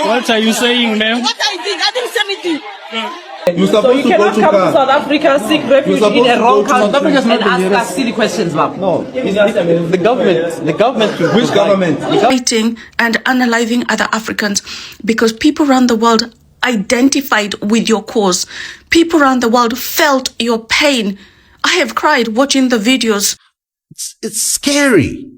What are you saying, ma'am? What I did, I didn't say anything. So you cannot come to South Africa, seek refuge in a wrong country and ask us silly questions, ma'am. No, the government. Which government? Fighting and analyzing other Africans, because people around the world identified with your cause. People around the world felt your pain. I have cried watching the videos. It's scary.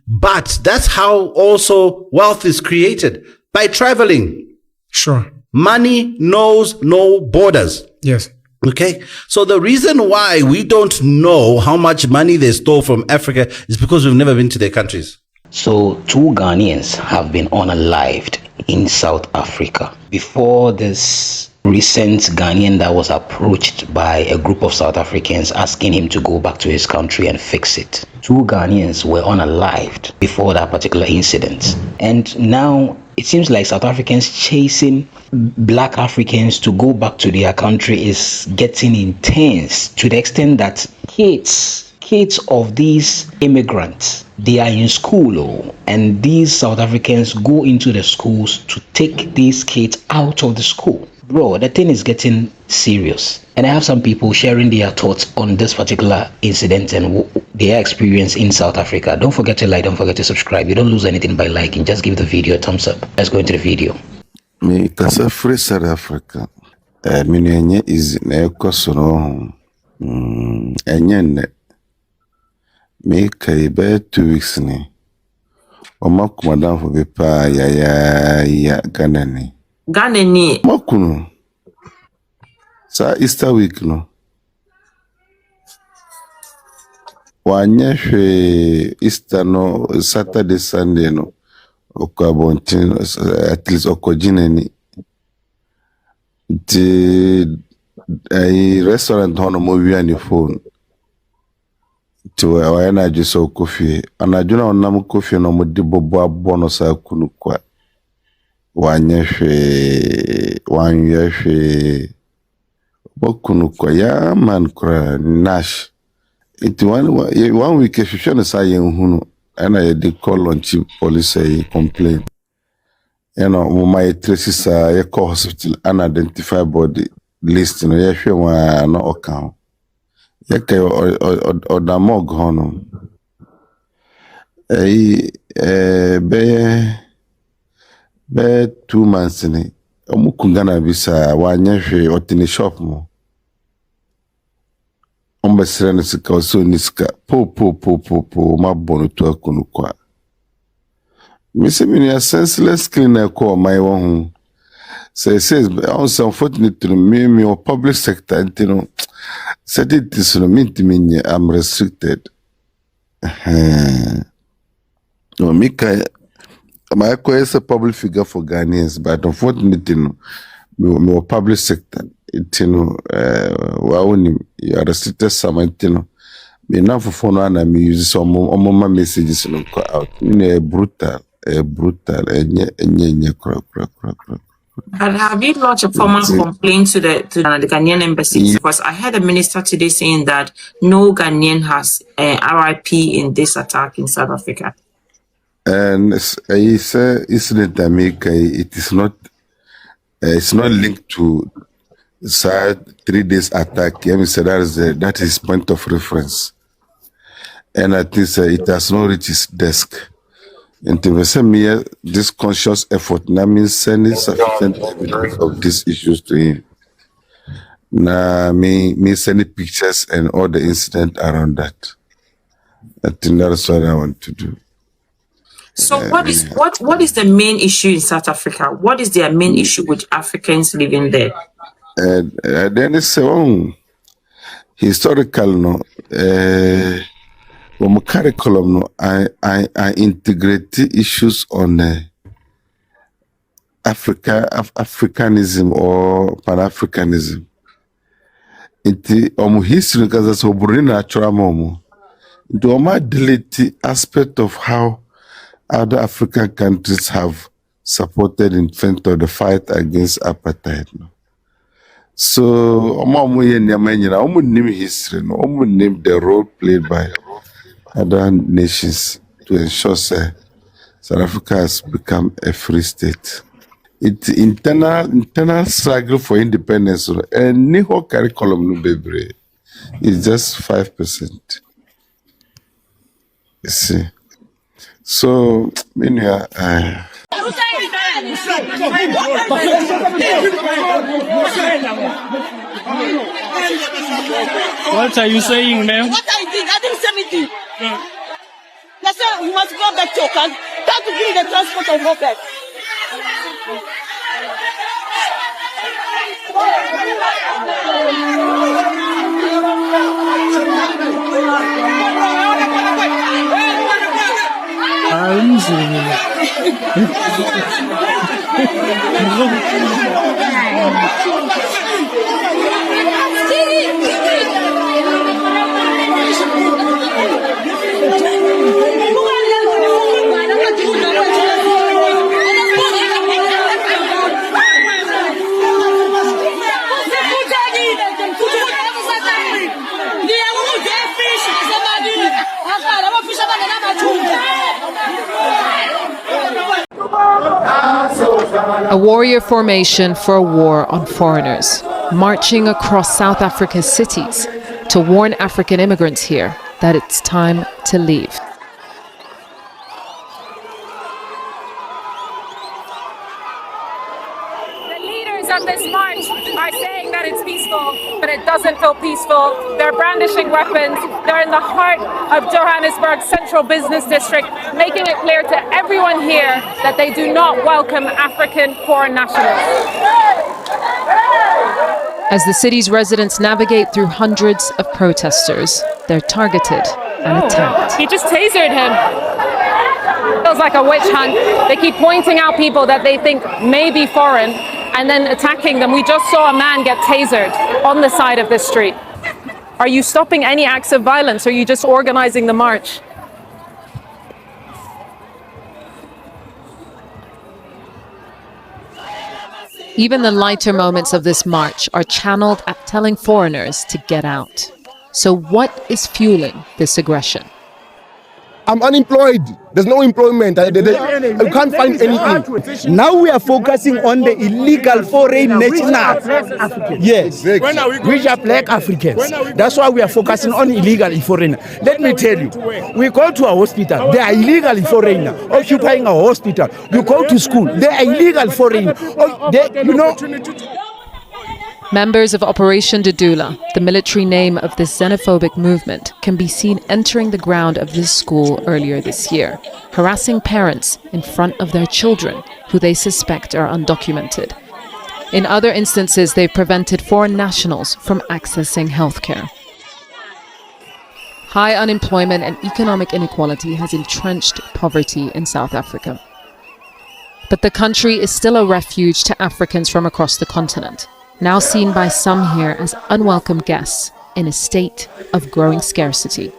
But that's how also wealth is created, by traveling. Sure. Money knows no borders. Yes. Okay. So the reason why we don't know how much money they stole from Africa is because we've never been to their countries. So 2 Ghanaians have been unalived in South Africa. Before this recent Ghanaian that was approached by a group of South Africans asking him to go back to his country and fix it. 2 Ghanaians were unalived before that particular incident. And now it seems like South Africans chasing black Africans to go back to their country is getting intense, to the extent that kids of these immigrants, they are in school, and these South Africans go into the schools to take these kids out of the school. Bro, the thing is getting serious. And I have some people sharing their thoughts on this particular incident and their experience in South Africa. Don't forget to like, don't forget to subscribe. You don't lose anything by liking. Just give the video a thumbs up. Let's go into the video. Me kasa free South Africa. Enye is na ekosono. Enye ne. Me kai be 2 weeks ni. Oma kumadan fo be pa ya Ghana Ghana. Makunu. Sa Easter week no. Wanyehwe Easter no, Saturday, Sunday no. Okabontin, at least okojineni. A restaurant hono movie on your phone. To wayana jiso coffee. Anajuna onamu coffee no mudibo bono sa kunu kwa. Wanyehwe bokunu kwa ya man kura nash. It one week if you say hunu and I did call on chief police a complaint. You know, my traces a call hospital unidentified body list no yehwe wa no account. Yeke odamog hono. Be 2 months ni omukungana bisa wanyehwe otini shop mo. Ombesirana sika oso niska po mabono to akunu kwa. Misi mini a senseless cleaner ko my one. Says also unfortunately me or public sector you said it is no mean to me I'm restricted. No Mika my is a public figure for Ghanaians, but unfortunately no public sector. It you are restricted some me now for phone and me use some more messages out. Brutal And have you lodged a formal complaint to the Ghanaian embassy? Because I heard the minister today saying that no Ghanaian has RIP in this attack in South Africa. And I say incident America, it is not it's not linked to 3 days attack. That is point of reference. And I think it has not reached his desk. And to me, this conscious effort now means sending sufficient evidence of these issues to him. Now me sending pictures and all the incident around that. I think that's what I want to do. So what is the main issue in South Africa? What is their main issue with Africans living there? Then it's historical no curriculum no I integrate issues on Africanism or Pan-Africanism. Inti history kaza so buri natural momo. Do ma delete aspect of how other African countries have supported in front of the fight against apartheid. No? So, name history, no, name the role played by other nations to ensure that South Africa has become a free state. It's internal struggle for independence and Niho curriculum no bebre is just 5%. You see. So, What are you saying, ma'am? What I didn't say anything. That's why you must go back to your country. Try to give me the transport and go back. A warrior formation for a war on foreigners, marching across South Africa's cities to warn African immigrants here that it's time to leave. The leaders of this march are saying that it's peaceful, but it doesn't feel peaceful. They're brandishing weapons. They're in the heart of Johannesburg's central business district, making it clear to everyone here that they do not welcome African foreign nationals. As the city's residents navigate through hundreds of protesters, they're targeted and attacked. He just tasered him. Feels like a witch hunt. They keep pointing out people that they think may be foreign and then attacking them. We just saw a man get tasered on the side of the street. Are you stopping any acts of violence, or are you just organizing the march? Even the lighter moments of this march are channeled at telling foreigners to get out. So what is fueling this aggression? I'm unemployed. There's no employment. I can't find anything. Now we are focusing on the illegal foreign nationals. Yes, which are black Africans. That's why we are focusing on illegal foreign. Let me tell you, we go to a hospital. They are illegal foreign occupying a hospital. You go to school. They are illegal foreign. Members of Operation Dudla, the military name of this xenophobic movement, can be seen entering the ground of this school earlier this year, harassing parents in front of their children, who they suspect are undocumented. In other instances, they've prevented foreign nationals from accessing healthcare. High unemployment and economic inequality has entrenched poverty in South Africa. But the country is still a refuge to Africans from across the continent, now seen by some here as unwelcome guests in a state of growing scarcity.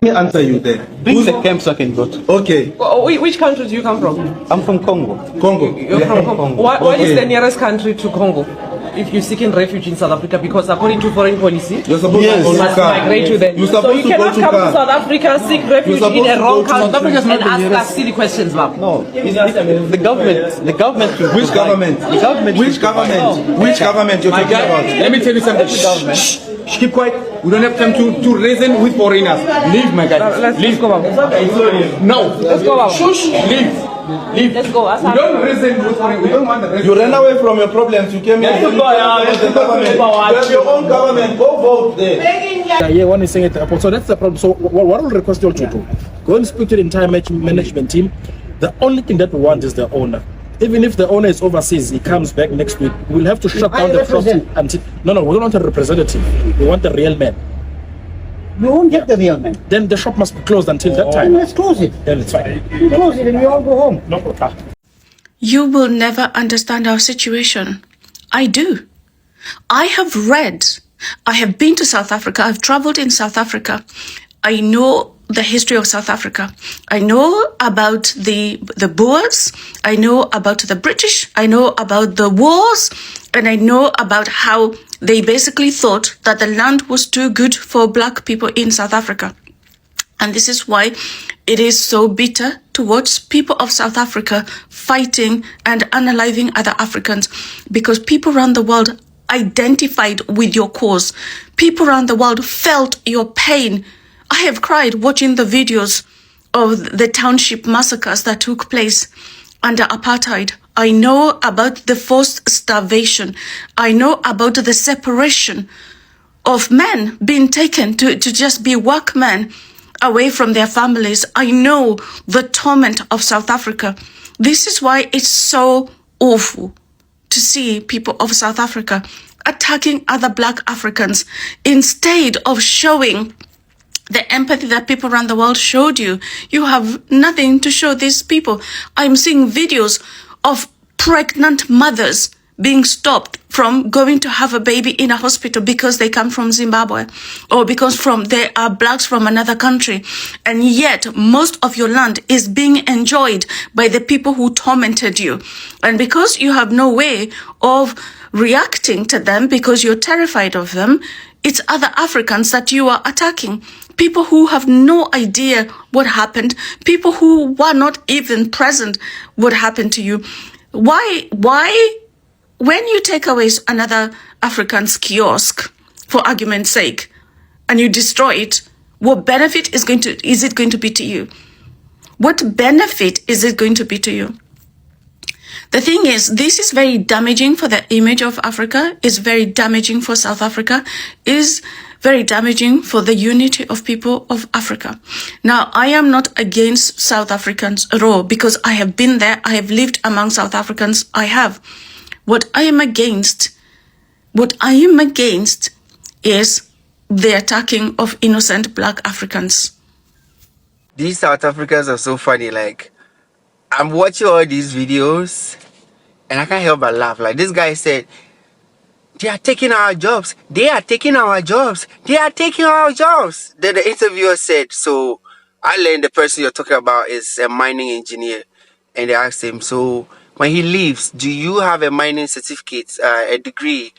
Let me answer you there. Bring the camp so I can go to. Okay. Which country do you come from? I'm from Congo. You're from Congo. What is the nearest country to Congo? If you're seeking refuge in South Africa, because according to foreign policy, you're supposed to migrate to them. So you cannot come to South Africa, seek refuge in a wrong country and ask us silly questions, ma'am. No, the government. Which government? The government. Which government? Which government you're talking about? Let me tell you something. Shh. Keep quiet. We don't have time to reason with foreigners. Leave, my guy. Let's go, ma'am. No. Let's go, ma'am. Shush. Leave. Let's go. We don't reason with foreigners. We don't want the reason. You ran away from your problems. You came here. You have your own government. Go vote there. Yeah, one is saying at the airport. So that's the problem. So what I'll request you all to do, go and speak to the entire management team. The only thing that we want is the owner. Even if the owner is overseas, he comes back next week, we'll have to shut down the shop until... No, we don't want a representative. We want the real man. You won't get the real man. Then the shop must be closed until that time. Let's close it. Then it's fine. You close it and we all go home. No problem. You will never understand our situation. I do. I have read, I have been to South Africa, I've traveled in South Africa. I know the history of South Africa. I know about the Boers. I know about the British. I know about the wars. And I know about how they basically thought that the land was too good for black people in South Africa. And this is why it is so bitter to watch people of South Africa fighting and unaliving other Africans, because people around the world identified with your cause. People around the world felt your pain. I have cried watching the videos of the township massacres that took place under apartheid. I know about the forced starvation. I know about the separation of men being taken to just be workmen away from their families. I know the torment of South Africa. This is why it's so awful to see people of South Africa attacking other black Africans instead of showing the empathy that people around the world showed you. You have nothing to show these people. I'm seeing videos of pregnant mothers being stopped from going to have a baby in a hospital because they come from Zimbabwe, or because they are blacks from another country. And yet most of your land is being enjoyed by the people who tormented you. And because you have no way of reacting to them because you're terrified of them, it's other Africans that you are attacking. People who have no idea what happened, people who were not even present what happened to you. Why, when you take away another African's kiosk, for argument's sake, and you destroy it, what benefit is it going to be to you? What benefit is it going to be to you? The thing is, this is very damaging for the image of Africa, is very damaging for South Africa, is very damaging for the unity of people of Africa. Now, I am not against South Africans at all, because I have been there, I have lived among South Africans, I have. What I am against is the attacking of innocent black Africans. These South Africans are so funny. Like, I'm watching all these videos and I can't help but laugh. Like, this guy said, they are taking our jobs. They are taking our jobs. They are taking our jobs. Then the interviewer said, so I learned the person you're talking about is a mining engineer. And they asked him, so when he leaves, do you have a mining certificate, a degree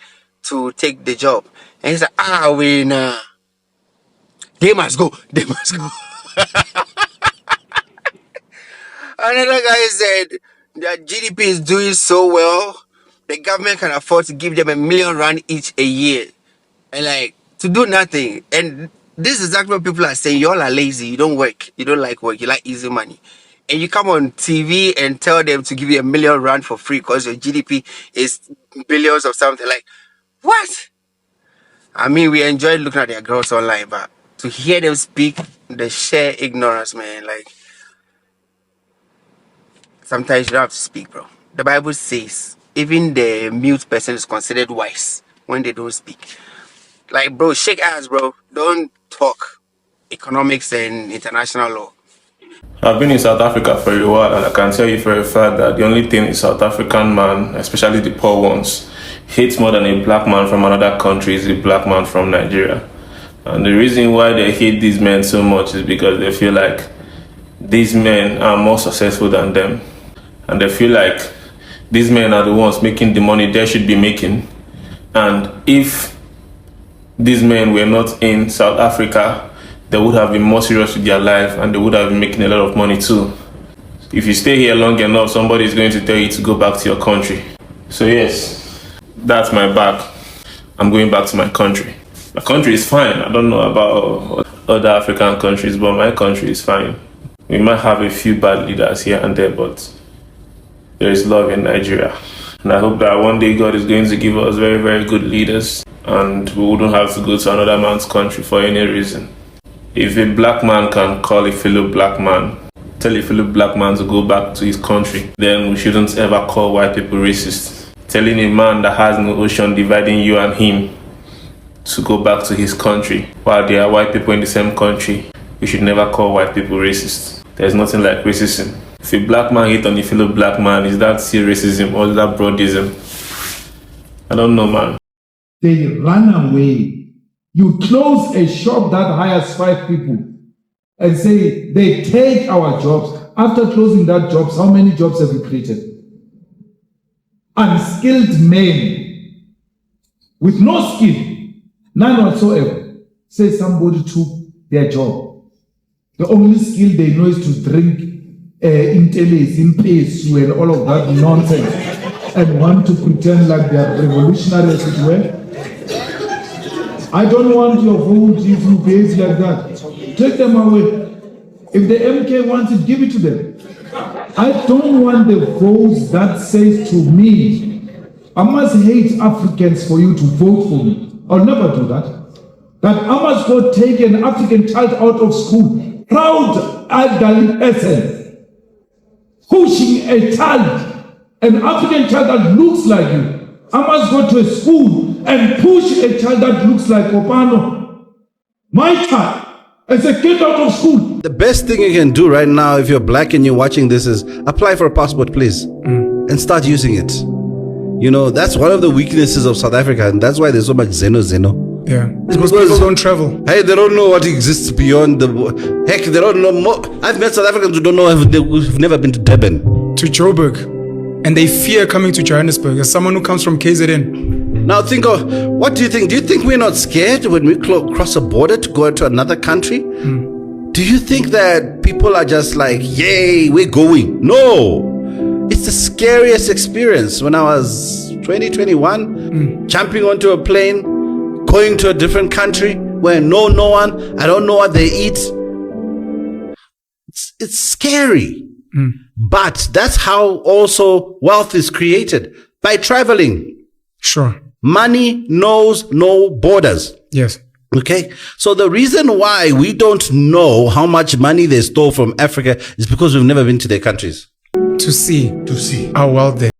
to take the job? And he said, nah. They must go. They must go. Another guy said that GDP is doing so well, the government can afford to give them R1 million each a year. And like, to do nothing. And this is exactly what people are saying. You all are lazy. You don't work. You don't like work. You like easy money. And you come on TV and tell them to give you R1 million for free because your GDP is billions or something. Like, what? I mean, we enjoyed looking at their girls online, but to hear them speak, the sheer ignorance, man, like, sometimes you don't have to speak, bro. The Bible says even the mute person is considered wise when they don't speak. Like, bro, shake ass, bro. Don't talk economics and international law. I've been in South Africa for a while, and I can tell you for a fact that the only thing a South African man, especially the poor ones, hates more than a black man from another country is a black man from Nigeria. And the reason why they hate these men so much is because they feel like these men are more successful than them. And they feel like these men are the ones making the money they should be making. And if these men were not in South Africa, they would have been more serious with their life and they would have been making a lot of money too. If you stay here long enough, somebody is going to tell you to go back to your country. So yes, that's my back. I'm going back to my country. My country is fine. I don't know about other African countries, but my country is fine. We might have a few bad leaders here and there, but there is love in Nigeria. And I hope that one day God is going to give us very, very good leaders and we wouldn't have to go to another man's country for any reason. If a black man can call a fellow black man, tell a fellow black man to go back to his country, then we shouldn't ever call white people racist. Telling a man that has no ocean dividing you and him to go back to his country while there are white people in the same country, we should never call white people racist. There's nothing like racism. If a black man hate on a fellow black man, is that still racism or is that broadism? I don't know, man. They run away. You close a shop that hires 5 people. and say they take our jobs. After closing that jobs, how many jobs have we created? Unskilled men with no skill, none whatsoever, say somebody took their job. The only skill they know is to drink intelis, impesu, and all of that nonsense, and want to pretend like they are revolutionary as it were. I don't want your vote if you behave like that. Take them away. If the MK wants it, give it to them. I don't want the votes that says to me, I must hate Africans for you to vote for me. I'll never do that. That I must go take an African child out of school, proud adult essence, pushing a child, an African child that looks like you. I must go to a school and push a child that looks like Opano. My child. I said, get out of school. The best thing you can do right now, if you're black and you're watching this, is apply for a passport, please, and start using it. You know, that's one of the weaknesses of South Africa, and that's why there's so much xeno. Yeah, because people don't travel. Hey, they don't know what exists beyond the... Heck, they don't know more. I've met South Africans who don't know, who've never been to Durban. To Joburg. And they fear coming to Johannesburg as someone who comes from KZN. Now think of, what do you think? Do you think we're not scared when we cross a border to go to another country? Do you think that people are just like, yay, we're going? No. It's the scariest experience. When I was 21, jumping onto a plane, going to a different country where I know no one, I don't know what they eat. It's scary. But that's how also wealth is created, by traveling. Sure. Money knows no borders. Yes. Okay. So the reason why we don't know how much money they stole from Africa is because we've never been to their countries. To see our wealth there.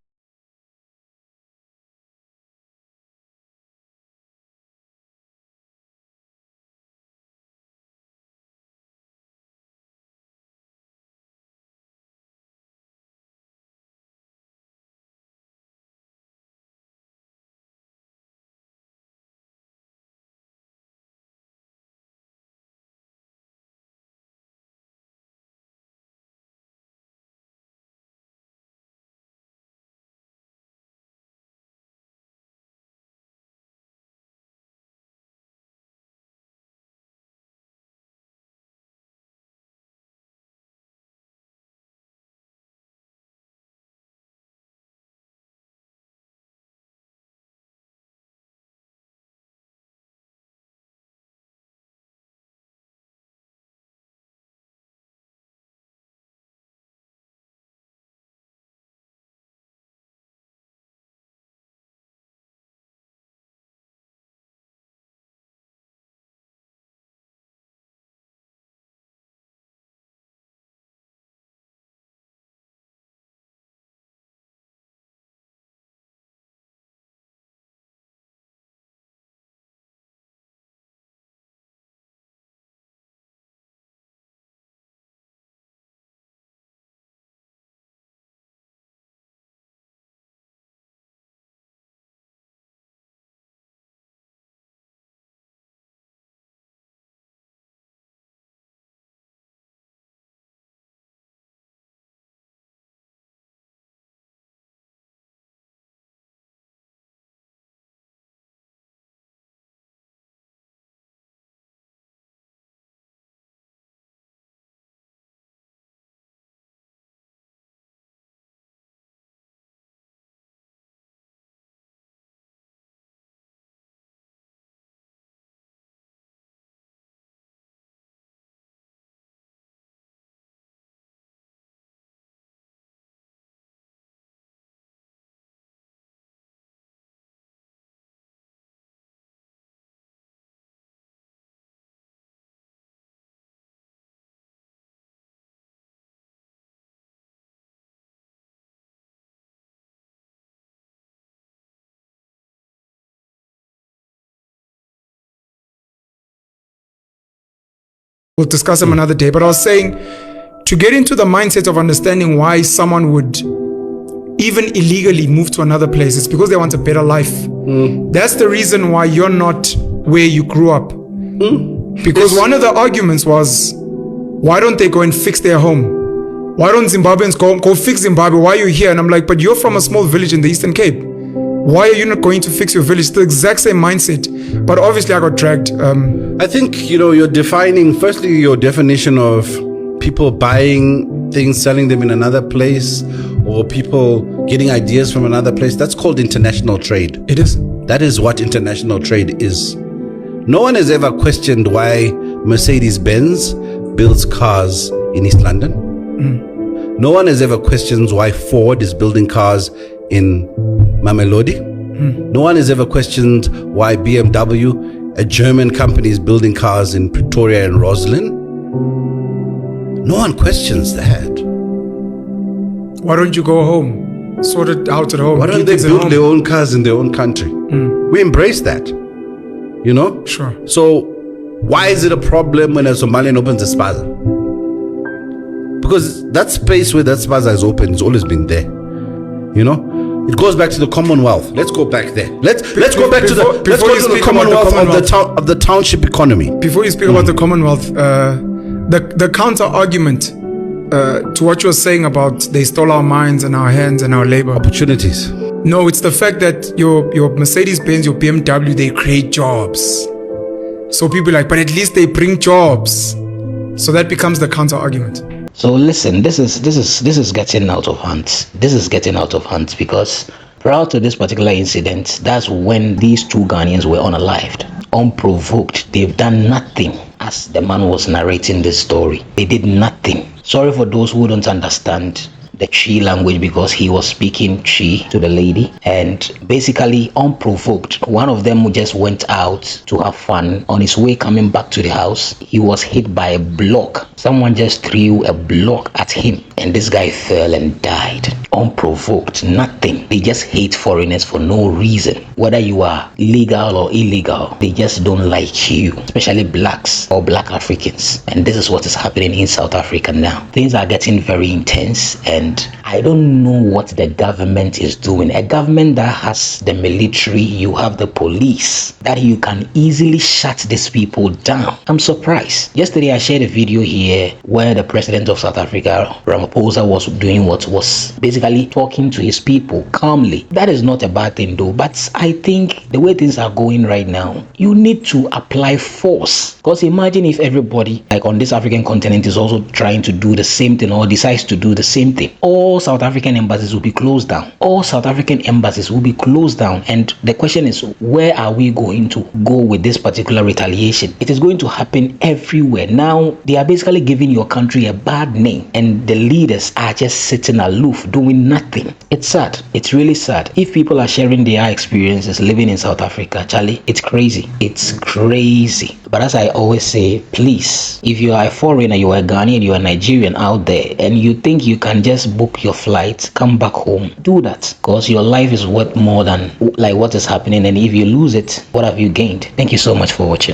We'll discuss them another day. But I was saying, to get into the mindset of understanding why someone would even illegally move to another place, it's because they want a better life. That's the reason why you're not where you grew up. Because one of the arguments was, why don't they go and fix their home? Why don't Zimbabweans go fix Zimbabwe? Why are you here? And I'm like, but you're from a small village in the Eastern Cape. Why are you not going to fix your village? It's the exact same mindset. But obviously I got dragged. I think, you're defining, firstly, your definition of people buying things, selling them in another place, or people getting ideas from another place. That's called international trade. It is. That is what international trade is. No one has ever questioned why Mercedes-Benz builds cars in East London. No one has ever questioned why Ford is building cars in Mamelodi. No one has ever questioned why BMW, a German company, is building cars in Pretoria and Roslyn. No one questions that. Why don't you go home? Sort it out at home. Why don't they build their own cars in their own country? We embrace that. Sure. So why is it a problem when a Somalian opens a spaza? Because that space where that spaza is open has always been there. It goes back to the Commonwealth. Let's go back there. Let's go back to the Commonwealth of the township economy. Before you speak about the Commonwealth, the counter argument to what you're saying about they stole our minds and our hands and our labor opportunities. No, it's the fact that your Mercedes-Benz, your BMW, they create jobs. So people are like, but at least they bring jobs. So that becomes the counter argument. So listen, this is getting out of hand. This is getting out of hand because prior to this particular incident, that's when these two Ghanaians were unalived, unprovoked. They've done nothing. As the man was narrating this story, they did nothing. Sorry for those who don't understand the Chi language because he was speaking Chi to the lady, and basically unprovoked, one of them just went out to have fun. On his way coming back to the house, he was hit by a block. Someone just threw a block at him and this guy fell and died. Unprovoked, nothing. They just hate foreigners for no reason. Whether you are legal or illegal, they just don't like you, especially blacks or black Africans. And this is what is happening in South Africa now. Things are getting very intense, and I don't know what the government is doing. A government that has the military, you have the police, that you can easily shut these people down. I'm surprised. Yesterday I shared a video here where the president of South Africa, Ramaphosa, was doing what was basically talking to his people calmly. That is not a bad thing though, but I think the way things are going right now, you need to apply force. Because imagine if everybody like on this African continent is also trying to do the same thing or decides to do the same thing. All South African embassies will be closed down. All South African embassies will be closed down. And the question is, where are we going to go with this particular retaliation? It is going to happen everywhere. Now, they are basically giving your country a bad name, and the leaders are just sitting aloof, doing nothing. It's sad. It's really sad. If people are sharing their experiences living in South Africa, Charlie, it's crazy. It's crazy. But as I always say, please, if you are a foreigner, you are a Ghanaian, you are a Nigerian out there, and you think you can just book your flight, come back home, do that, because your life is worth more than like what is happening. And if you lose it, what have you gained? Thank you so much for watching.